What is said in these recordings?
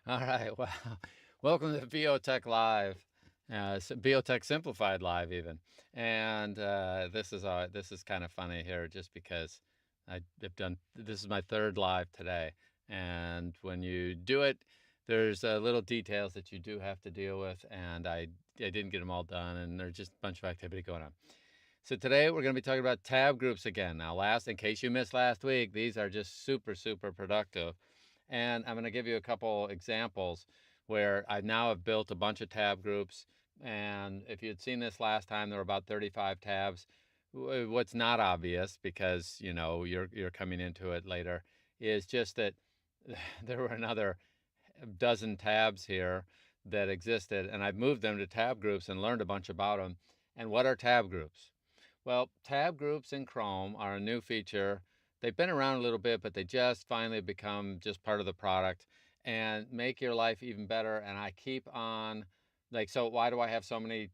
All right. Well, welcome to Biotech Live, Biotech Simplified Live, even. And this is kind of funny here, just because I've done this is my third live today, and when you do it, there's little details that you do have to deal with, and I didn't get them all done, and there's just a bunch of activity going on. So today we're going to be talking about tab groups again. Now, in case you missed last week, these are just super productive. And I'm going to give you a couple examples where I now have built a bunch of tab groups. And if you had seen this last time, there were about 35 tabs. What's not obvious, because you're coming into it later, is just that there were another dozen tabs here that existed, and I've moved them to tab groups and learned a bunch about them. And what are tab groups? Well, tab groups in Chrome are a new feature. They've been around a little bit, but they just finally become just part of the product and make your life even better. And I keep on, so why do I have so many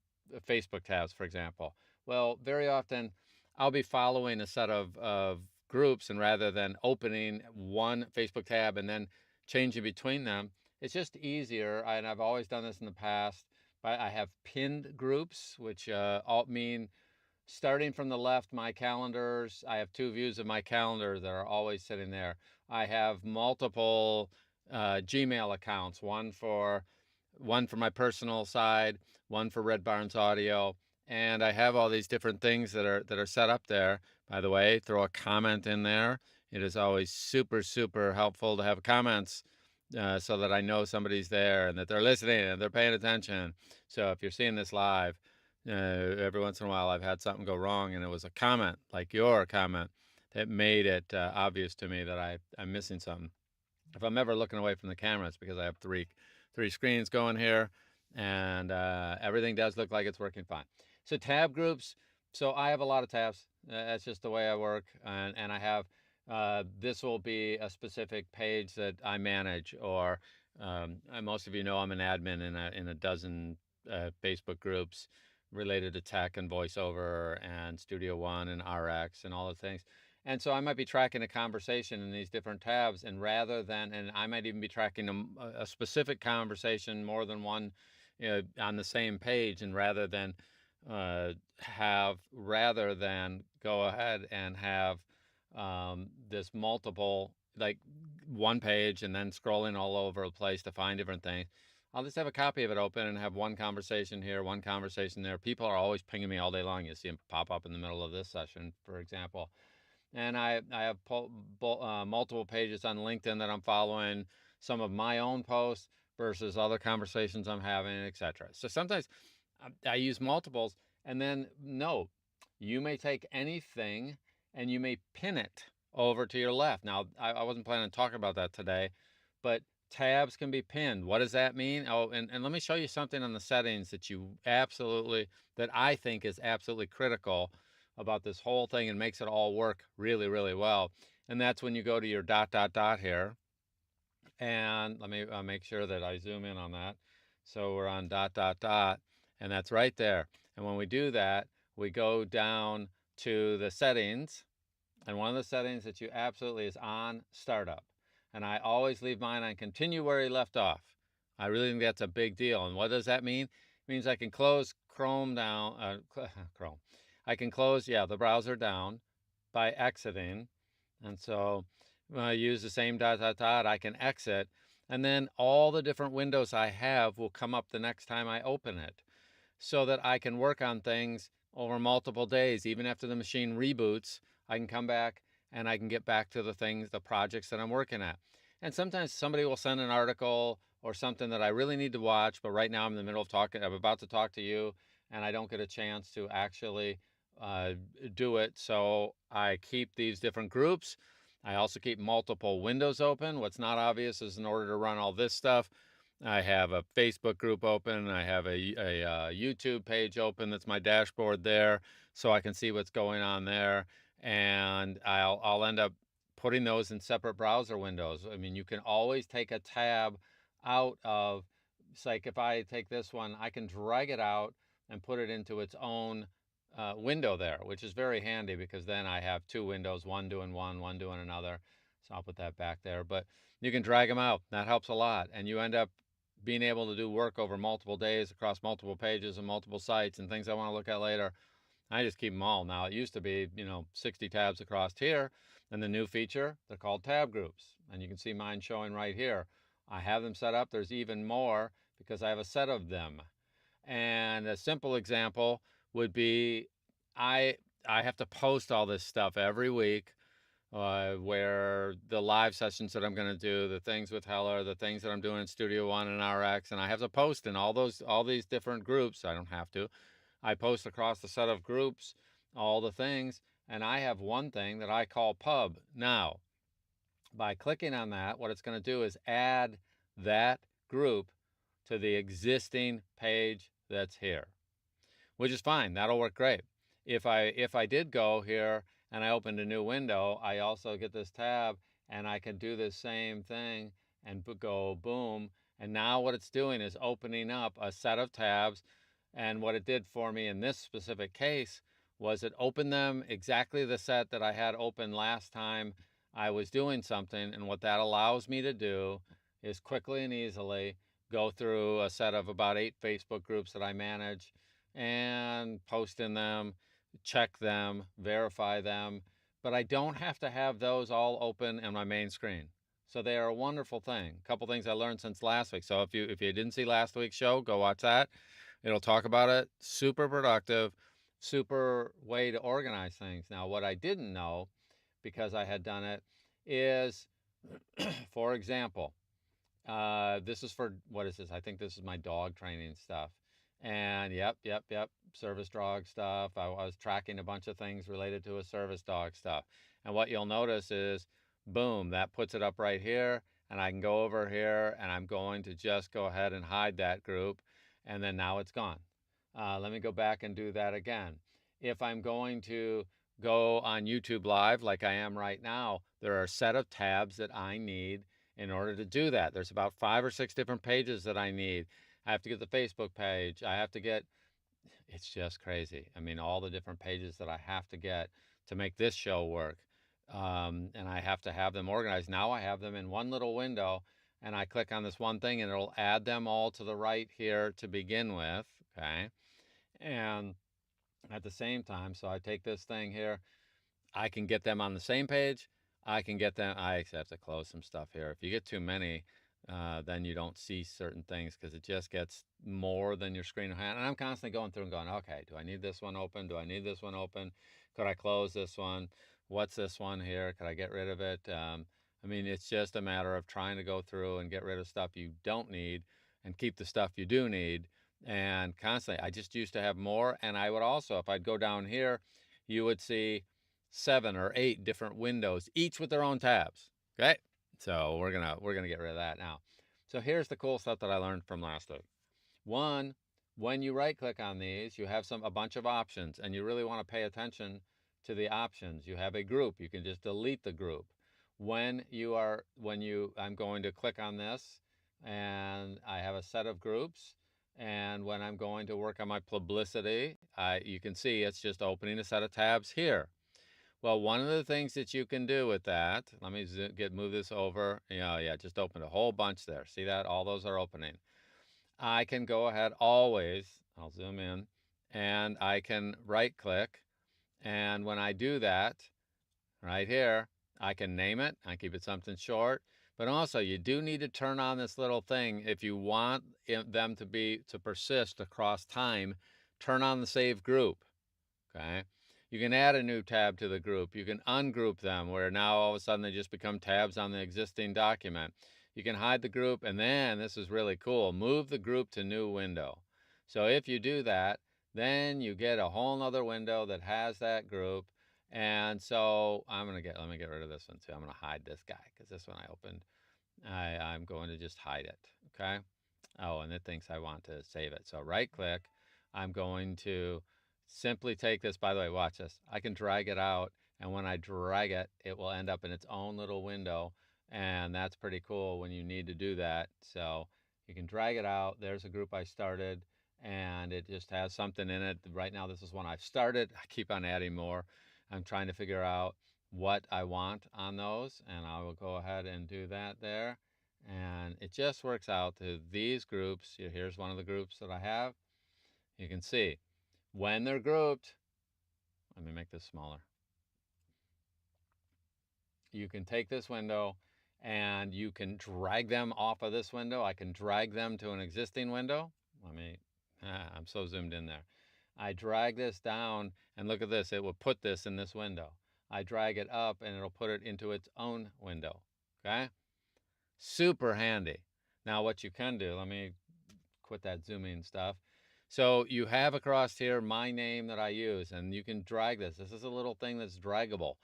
Facebook tabs, for example? Well, very often I'll be following a set of groups, and rather than opening one Facebook tab and then changing between them, it's just easier. And I've always done this in the past. But I have pinned groups, which all mean, starting from the left, my calendars. I have two views of my calendar that are always sitting there. I have multiple Gmail accounts, one for my personal side, one for Red Baarns Audio, and I have all these different things that are set up there. By the way, throw a comment in there. It is always super helpful to have comments, so that I know somebody's there and that they're listening and they're paying attention. So if you're seeing this live, every once in a while I've had something go wrong, and it was a comment, like your comment, that made it obvious to me that I'm missing something. If I'm ever looking away from the camera, it's because I have three screens going here, and everything does look like it's working fine. So tab groups. So I have a lot of tabs. That's just the way I work, and I have this will be a specific page that I manage, or most of you know I'm an admin in a dozen Facebook groups related to tech and voiceover and Studio One and RX and all the things. And so I might be tracking a conversation in these different tabs, and I might even be tracking a specific conversation more than one, on the same page. And rather than go ahead and have this multiple, like one page and then scrolling all over the place to find different things, I'll just have a copy of it open and have one conversation here, one conversation there. People are always pinging me all day long. You see them pop up in the middle of this session, for example. And I have multiple pages on LinkedIn that I'm following, some of my own posts versus other conversations I'm having, etc. So sometimes I use multiples. And then note, you may take anything and you may pin it over to your left. Now, I wasn't planning on talking about that today, but tabs can be pinned. What does that mean? Oh, and let me show you something on the settings that I think is absolutely critical about this whole thing and makes it all work really well. And that's when you go to your ... here. And let me make sure that I zoom in on that. So we're on ... and that's right there. And when we do that, we go down to the settings, and one of the settings that you absolutely is on startup. And I always leave mine on continue where he left off. I really think that's a big deal. And what does that mean? It means I can close Chrome down, Chrome. I can close, the browser down by exiting. And so when I use the same ... I can exit. And then all the different windows I have will come up the next time I open it, so that I can work on things over multiple days. Even after the machine reboots, I can come back and I can get back to the projects that I'm working at. And sometimes somebody will send an article or something that I really need to watch, but right now I'm in the middle of talking. I'm about to talk to you, and I don't get a chance to actually do it. So I keep these different groups. I also keep multiple windows open. What's not obvious is, in order to run all this stuff, I have a Facebook group open. I have a YouTube page open. That's my dashboard there, so I can see what's going on there. And I'll end up putting those in separate browser windows. I mean, you can always take a tab out of. It's like, if I take this one, I can drag it out and put it into its own window there, which is very handy, because then I have two windows, one doing one doing another. So I'll put that back there. But you can drag them out. That helps a lot. And you end up being able to do work over multiple days across multiple pages and multiple sites and things I want to look at later. I just keep them all. Now, it used to be, 60 tabs across here. And the new feature, they're called tab groups. And you can see mine showing right here. I have them set up. There's even more because I have a set of them. And a simple example would be I I have to post all this stuff every week, where the live sessions that I'm going to do, the things with Heller, the things that I'm doing in Studio One and RX, and I have to post in all these different groups. I don't have to. I post across the set of groups all the things, and I have one thing that I call Pub. Now, by clicking on that, what it's going to do is add that group to the existing page that's here, which is fine. That'll work great. If I did go here and I opened a new window, I also get this tab and I can do the same thing and go boom. And now what it's doing is opening up a set of tabs. And what it did for me in this specific case was it opened them exactly the set that I had open last time I was doing something. And what that allows me to do is quickly and easily go through a set of about 8 Facebook groups that I manage and post in them, check them, verify them. But I don't have to have those all open on my main screen. So they are a wonderful thing. A couple things I learned since last week. So if you didn't see last week's show, go watch that. It'll talk about it. Super productive, super way to organize things. Now, what I didn't know, because I had done it, is, for example, this is for, what is this? I think this is my dog training stuff. And yep, service dog stuff. I was tracking a bunch of things related to a service dog stuff. And what you'll notice is, boom, that puts it up right here. And I can go over here and I'm going to just go ahead and hide that group. And then now it's gone. Let me go back and do that again. If I'm going to go on YouTube Live like I am right now, there are a set of tabs that I need in order to do that. There's about 5 or 6 different pages that I need. I have to get the Facebook page. I have to get, it's just crazy. I mean, all the different pages that I have to get to make this show work. And I have to have them organized. Now I have them in one little window, and I click on this one thing and it'll add them all to the right here to begin with. Okay. And at the same time, so I take this thing here, I can get them on the same page. I can get them, I actually have to close some stuff here. If you get too many, then you don't see certain things because it just gets more than your screen will handle. And I'm constantly going through and going, okay, do I need this one open? Do I need this one open? Could I close this one? What's this one here? Could I get rid of it? I mean, it's just a matter of trying to go through and get rid of stuff you don't need and keep the stuff you do need. And constantly, I just used to have more. And I would also, if I'd go down here, you would see 7 or 8 different windows, each with their own tabs. Okay, so we're gonna get rid of that now. So here's the cool stuff that I learned from last week. One, when you right click on these, you have a bunch of options, and you really want to pay attention to the options. You have a group, you can just delete the group. I'm going to click on this, and I have a set of groups. And when I'm going to work on my publicity, you can see it's just opening a set of tabs here. Well, one of the things that you can do with that, let me move this over. Yeah, just opened a whole bunch there. See that? All those are opening. I can go ahead always, I'll zoom in, and I can right click. And when I do that, right here, I can name it. I keep it something short. But also, you do need to turn on this little thing if you want them to persist across time. Turn on the save group. Okay. You can add a new tab to the group. You can ungroup them where now all of a sudden they just become tabs on the existing document. You can hide the group, and then, this is really cool, move the group to new window. So if you do that, then you get a whole nother window that has that group. And so let me get rid of this one too. I'm going to hide this guy because this one I opened. I'm going to just hide it. Okay. Oh, and it thinks I want to save it. So right click. I'm going to simply take this. By the way, watch this. I can drag it out, and when I drag it, it will end up in its own little window, and that's pretty cool when you need to do that. So you can drag it out. There's a group I started, and it just has something in it. Right now, this is one I've started. I keep on adding more. I'm trying to figure out what I want on those, and I will go ahead and do that there. And it just works out to these groups. Here's one of the groups that I have. You can see when they're grouped, let me make this smaller. You can take this window and you can drag them off of this window. I can drag them to an existing window. I'm so zoomed in there. I drag this down and look at this. It will put this in this window. I drag it up and it'll put it into its own window. Okay? Super handy. Now what you can do, let me quit that zooming stuff. So you have across here my name that I use, and you can drag this. This is a little thing that's draggable.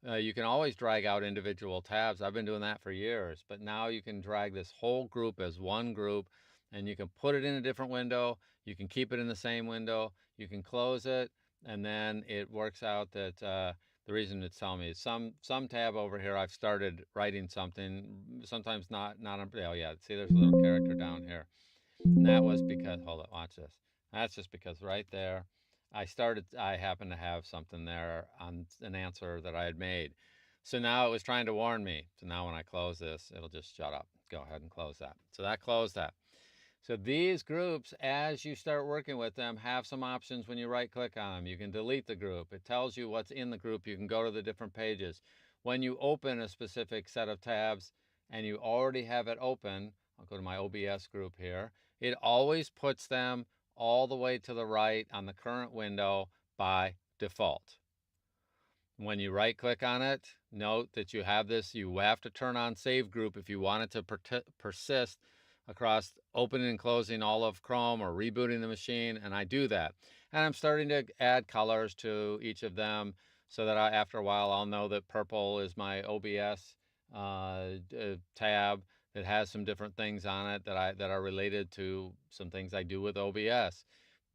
You can always drag out individual tabs. I've been doing that for years, but now you can drag this whole group as one group, and you can put it in a different window. You can keep it in the same window. You can close it, and then it works out that the reason it's telling me is some tab over here I've started writing something, sometimes not on, oh yeah, see there's a little character down here. And that was because, hold it, watch this. That's just because right there, I happened to have something there on an answer that I had made. So now it was trying to warn me. So now when I close this, it'll just shut up. Go ahead and close that. So that closed that. So these groups, as you start working with them, have some options when you right click on them. You can delete the group. It tells you what's in the group. You can go to the different pages. When you open a specific set of tabs and you already have it open, I'll go to my OBS group here, it always puts them all the way to the right on the current window by default. When you right click on it, note that you have this, you have to turn on save group if you want it to persist across opening and closing all of Chrome or rebooting the machine, and I do that. And I'm starting to add colors to each of them so that after a while I'll know that purple is my OBS tab that has some different things on it that are related to some things I do with OBS.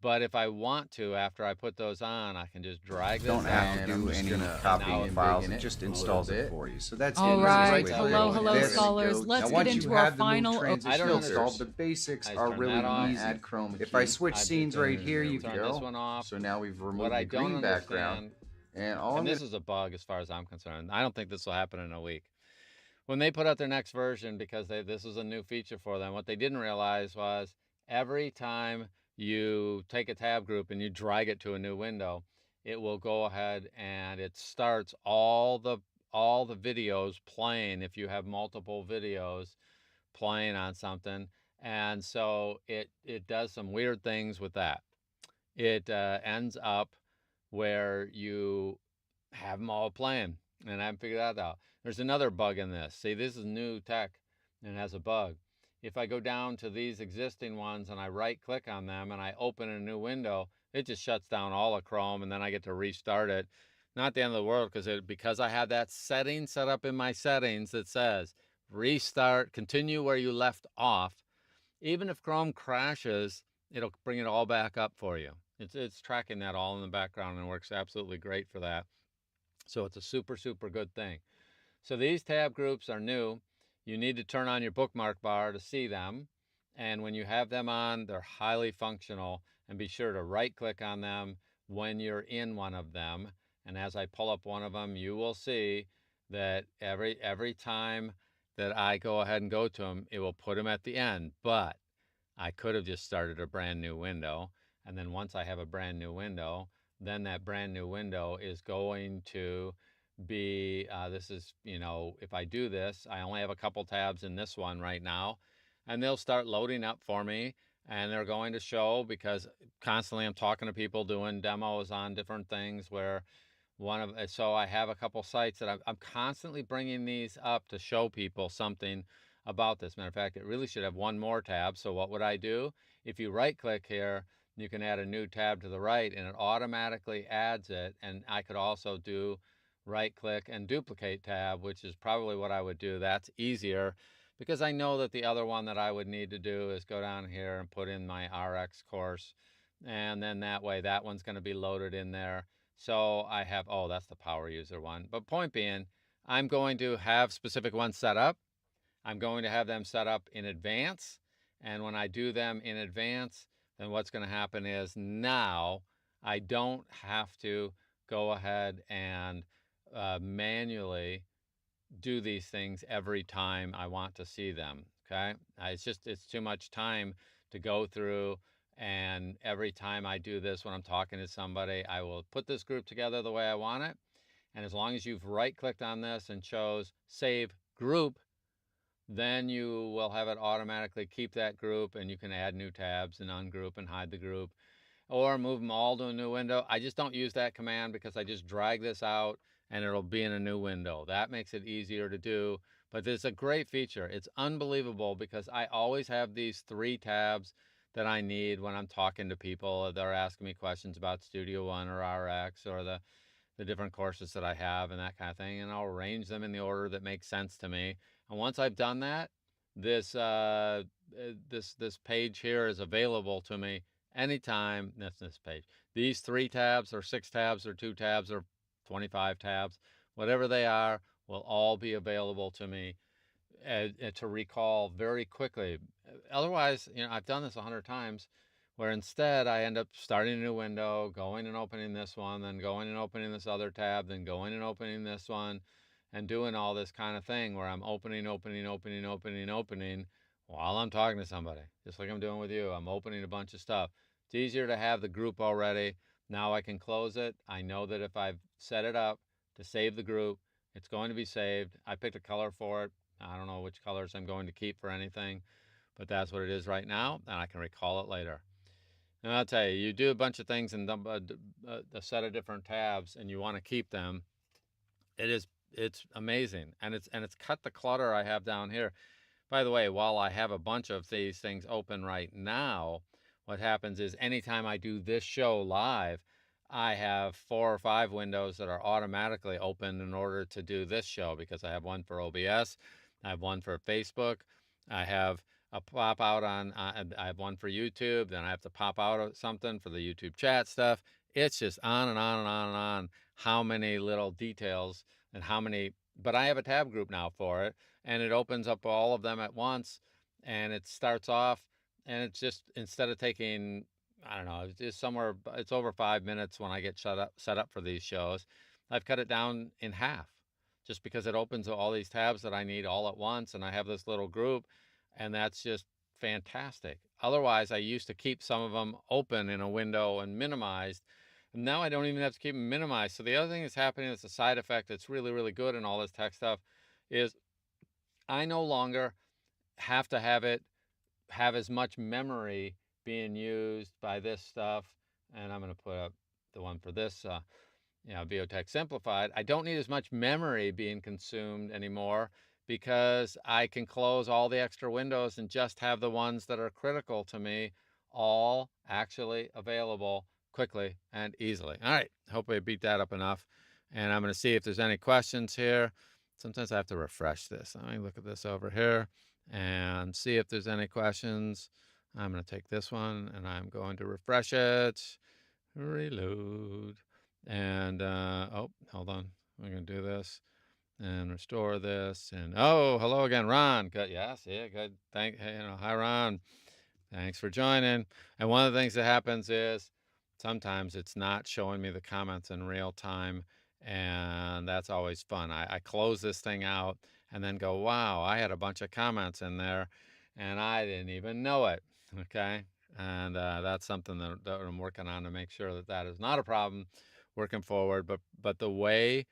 But if I want to, after I put those on, I can just drag this Don't have to do any copying files. It just installs it for you. So that's all it. right. Hello, scholars. Let's get into our final. I don't installed. The basics are really easy. Add chroma if I switch scenes right here, you can turn this one off. So now we've removed what I the green background. And this is a bug as far as I'm concerned. I don't think this will happen in a week. When they put out their next version, because this was a new feature for them, what they didn't realize was every time you take a tab group and you drag it to a new window, it will go ahead and it starts all the videos playing if you have multiple videos playing on something. And so it does some weird things with that. It ends up where you have them all playing, and I haven't figured that out. There's another bug in this. See, this is new tech and it has a bug. If I go down to these existing ones and I right click on them and I open a new window, it just shuts down all of Chrome, and then I get to restart it. Not the end of the world, because I have that setting set up in my settings that says restart, continue where you left off. Even if Chrome crashes, it'll bring it all back up for you. It's tracking that all in the background and works absolutely great for that. So it's a super, super good thing. So these tab groups are new. You need to turn on your bookmark bar to see them. And when you have them on, they're highly functional. And be sure to right click on them when you're in one of them. And as I pull up one of them, you will see that every time that I go ahead and go to them, it will put them at the end. But I could have just started a brand new window. And then once I have a brand new window, then that brand new window is going to be, this is, if I do this, I only have a couple tabs in this one right now, and they'll start loading up for me, and they're going to show, because constantly I'm talking to people doing demos on different things where so I have a couple sites that I'm constantly bringing these up to show people something about this. Matter of fact, it really should have one more tab. So what would I do? If you right click here, you can add a new tab to the right and it automatically adds it. And I could also do right click and duplicate tab, which is probably what I would do. That's easier because I know that the other one that I would need to do is go down here and put in my RX course. And then that way, that one's going to be loaded in there. So I have, oh, that's the power user one. But point being, I'm going to have specific ones set up. I'm going to have them set up in advance. And when I do them in advance, then what's going to happen is now I don't have to go ahead and manually do these things every time I want to see them. Okay. It's too much time to go through. And every time I do this, when I'm talking to somebody, I will put this group together the way I want it. And as long as you've right-clicked on this and chose Save Group, then you will have it automatically keep that group, and you can add new tabs and ungroup and hide the group or move them all to a new window. I just don't use that command because I just drag this out and it'll be in a new window. That makes it easier to do, but it's a great feature. It's unbelievable because I always have these 3 tabs that I need when I'm talking to people. They're asking me questions about Studio One or RX or the different courses that I have and that kind of thing, and I'll arrange them in the order that makes sense to me. And once I've done that, this page here is available to me anytime. That's this page. These 3 tabs or 6 tabs or 2 tabs or 25 tabs, whatever they are, will all be available to me to recall very quickly. Otherwise, I've done this 100 times, where instead I end up starting a new window, going and opening this one, then going and opening this other tab, then going and opening this one, and doing all this kind of thing where I'm opening while I'm talking to somebody, just like I'm doing with you. I'm opening a bunch of stuff. It's easier to have the group already. Now I can close it. I know that if I've set it up to save the group, it's going to be saved. I picked a color for it. I don't know which colors I'm going to keep for anything, but that's what it is right now, and I can recall it later. And I'll tell you, you do a bunch of things in a set of different tabs, and you want to keep them. It's amazing, and it's cut the clutter I have down here. By the way, while I have a bunch of these things open right now, what happens is anytime I do this show live, I have 4 or 5 windows that are automatically open in order to do this show, because I have one for OBS, I have one for Facebook, I have a pop out on, I have one for YouTube, then I have to pop out something for the YouTube chat stuff. It's just on and on and on and on, how many little details and how many, but I have a tab group now for it, and it opens up all of them at once, and it starts off, and it's just, instead of taking, I don't know, it's just somewhere, it's over 5 minutes when I get set up for these shows. I've cut it down in half just because it opens all these tabs that I need all at once, and I have this little group, and that's just fantastic. Otherwise, I used to keep some of them open in a window and minimized. Now I don't even have to keep them minimized. So the other thing that's happening that's a side effect that's really, really good in all this tech stuff is I no longer have to have as much memory being used by this stuff. And I'm going to put up the one for this, Biotech Simplified. I don't need as much memory being consumed anymore, because I can close all the extra windows and just have the ones that are critical to me all actually available quickly and easily. All right, hope I beat that up enough. And I'm going to see if there's any questions here. Sometimes I have to refresh this. Let me look at this over here and see if there's any questions. I'm going to take this one and I'm going to refresh it. Reload. And, oh, hold on. We're going to do this and restore this. And, oh, hello again, Ron. Good. Yes, yeah, good. Hi, Ron. Thanks for joining. And one of the things that happens is sometimes it's not showing me the comments in real time, and that's always fun. I close this thing out and then go, wow, I had a bunch of comments in there, and I didn't even know it, okay? And that's something that I'm working on to make sure that is not a problem working forward. But the way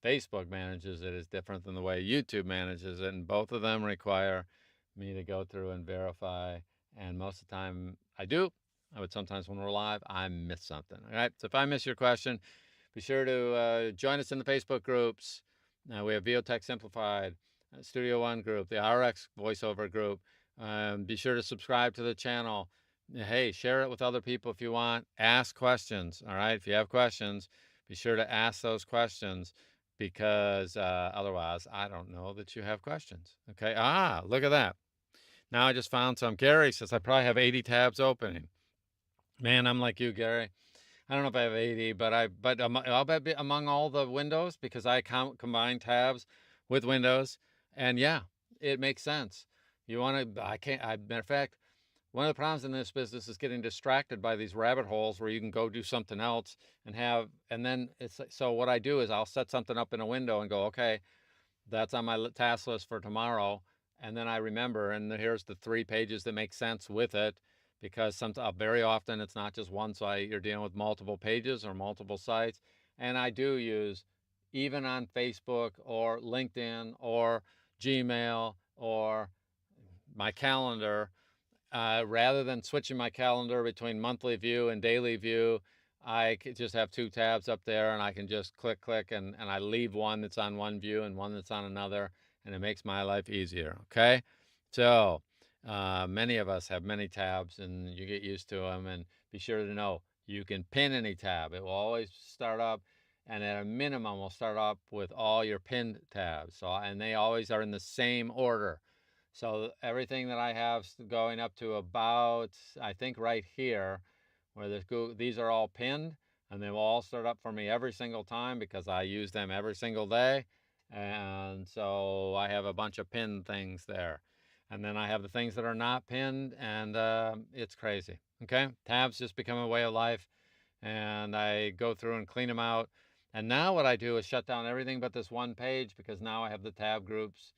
Facebook manages it is different than the way YouTube manages it, and both of them require me to go through and verify, and most of the time I do. But sometimes when we're live, I miss something. All right, so if I miss your question, be sure to join us in the Facebook groups. We have Biotech Simplified, Studio One group, the RX voiceover group. Be sure to subscribe to the channel. Hey, share it with other people if you want. Ask questions, all right? If you have questions, be sure to ask those questions, because otherwise I don't know that you have questions, okay? Look at that. Now I just found some. Gary says I probably have 80 tabs opening. Man, I'm like you, Gary. I don't know if I have 80, but I'll bet among all the windows, because I combine tabs with windows, and yeah, it makes sense. You want to, matter of fact, one of the problems in this business is getting distracted by these rabbit holes where you can go do something else and then so what I do is I'll set something up in a window and go, okay, that's on my task list for tomorrow. And then I remember, and here's the 3 pages that make sense with it, because very often it's not just one site. You're dealing with multiple pages or multiple sites. And I do use, even on Facebook or LinkedIn or Gmail or my calendar, rather than switching my calendar between monthly view and daily view, I could just have 2 tabs up there, and I can just click, and I leave one that's on one view and one that's on another, and it makes my life easier, okay? So many of us have many tabs, and you get used to them, and be sure to know you can pin any tab. It will always start up, and at a minimum, will start up with all your pinned tabs. So, and they always are in the same order. So everything that I have going up to about, I think right here, where these are all pinned, and they will all start up for me every single time because I use them every single day. And so I have a bunch of pinned things there. And then I have the things that are not pinned, and it's crazy. Okay, tabs just become a way of life, and I go through and clean them out. And now what I do is shut down everything but this one page, because now I have the tab groups,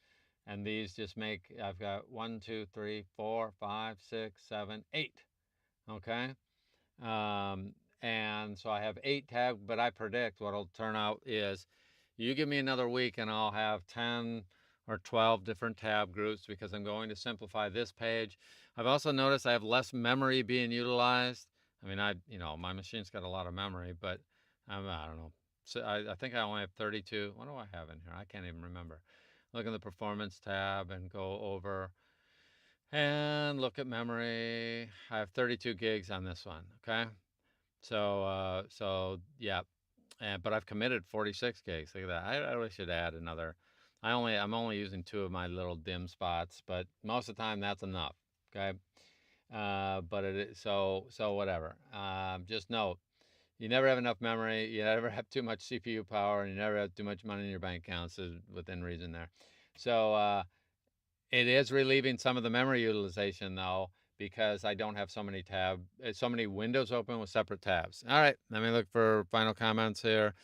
and these just make, I've got 1, 2, 3, 4, 5, 6, 7, 8. Okay. And so I have 8 tabs, but I predict what'll turn out is, you give me another week and I'll have 10 or 12 different tab groups, because I'm going to simplify this page. I've also noticed I have less memory being utilized. I mean, my machine's got a lot of memory, but I don't know. So I think I only have 32. What do I have in here? I can't even remember. Look in the performance tab and go over and look at memory. I have 32 gigs on this one. Okay. So yeah. But I've committed 46 gigs. Look at that. I really should add another. I'm only using 2 of my little dim spots, but most of the time that's enough. Okay. But so whatever. Just note, you never have enough memory. You never have too much CPU power, and you never have too much money in your bank account. So within reason there. So it is relieving some of the memory utilization though, because I don't have so many windows open with separate tabs. All right, let me look for final comments here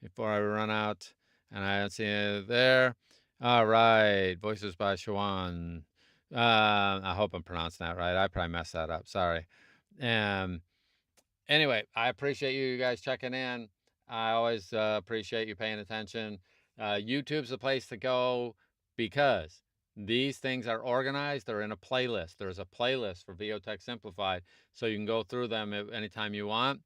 before I run out. And I don't see it there. All right, Voices by Shawan. I hope I'm pronouncing that right. I probably messed that up. Sorry. Anyway, I appreciate you guys checking in. I always appreciate you paying attention. YouTube's the place to go, because these things are organized. They're in a playlist. There's a playlist for VOTech Simplified, so you can go through them anytime you want.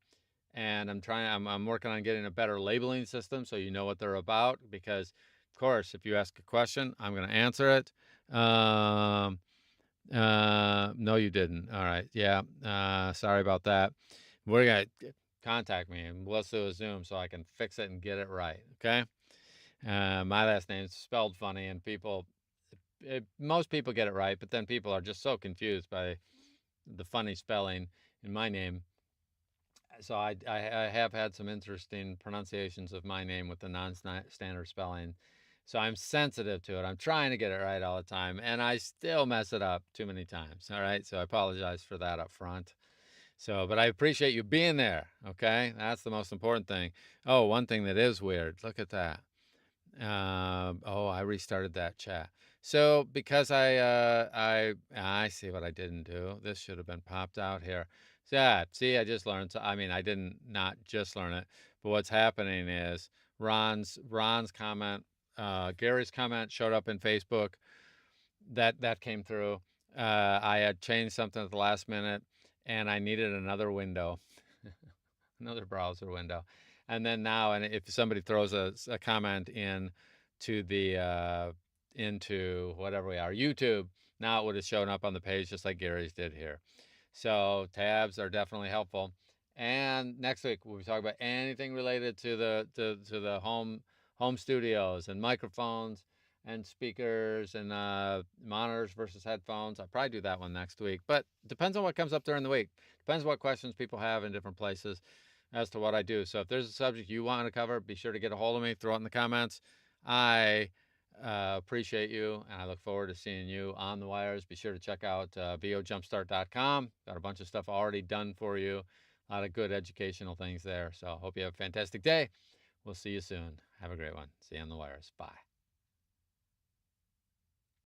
And I'm working on getting a better labeling system so you know what they're about, because, of course, if you ask a question, I'm going to answer it. No, you didn't. All right. Yeah. Sorry about that. We're going to contact me, and let's do a Zoom so I can fix it and get it right. Okay. My last name is spelled funny, and most people get it right, but then people are just so confused by the funny spelling in my name. So I have had some interesting pronunciations of my name with the non-standard spelling. So I'm sensitive to it. I'm trying to get it right all the time, and I still mess it up too many times. All right. So I apologize for that up front. But I appreciate you being there. Okay. That's the most important thing. Oh, one thing that is weird. Look at that. I restarted that chat. So because I see what I didn't do. This should have been popped out here. Yeah, see, I just learned. I mean, I didn't not just learn it, but what's happening is Ron's comment, Gary's comment showed up in Facebook. That came through. I had changed something at the last minute, and I needed another window, another browser window. And then now, and if somebody throws a comment into whatever we are, YouTube, now it would have shown up on the page just like Gary's did here. So tabs are definitely helpful. And next week we'll be talking about anything related to the home studios and microphones and speakers and monitors versus headphones. I'll probably do that one next week, but depends on what comes up during the week. Depends what questions people have in different places as to what I do. So if there's a subject you want to cover, be sure to get a hold of me, throw it in the comments. I appreciate you, and I look forward to seeing you on the wires. Be sure to check out bojumpstart.com. Got a bunch of stuff already done for you. A lot of good educational things there. So I hope you have a fantastic day. We'll see you soon. Have a great one. See you on the wires. Bye.